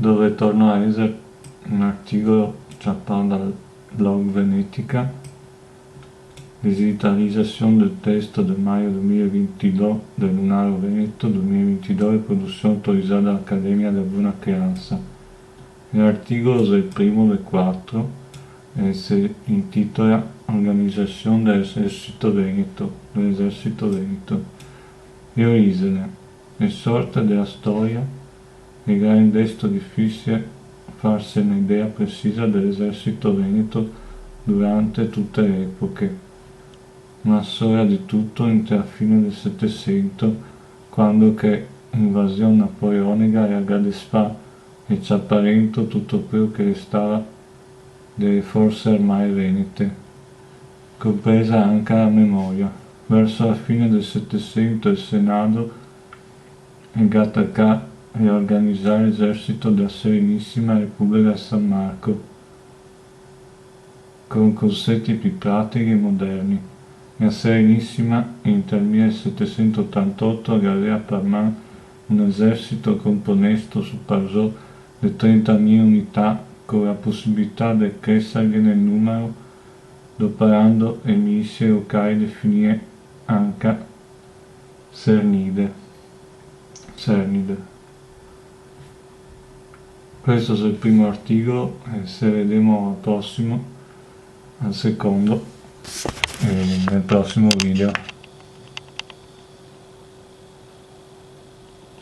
dove torno a leggere un articolo trattato dal blog Venetica, digitalizzazione del testo del maio 2022 del Lunaro Veneto 2022, produzione autorizzata dall'Accademia della Buona Creanza. L'articolo è il primo dei 4 e si intitola Organizzazione dell'esercito veneto. Le origini, le sorte della storia. È resto difficile farsi un'idea precisa dell'esercito veneto durante tutte le epoche. Una storia di tutto inizia a fine del Settecento, quando che l'invasione napoleonica e a Gadespa e Ciapparento tutto quello che restava delle forze armate venete, compresa anche la memoria. Verso la fine del Settecento il Senato ebbe a riorganizzare l'esercito della Serenissima Repubblica di San Marco con concetti più pratici e moderni. La Serenissima inter 1788 aveva per mano un esercito composto su passò di 30.000 unità, con la possibilità di crescere nel numero doparando le milizie locali definite anche Cernide. Questo è il primo articolo e se vedremo al prossimo, al secondo, nel prossimo video.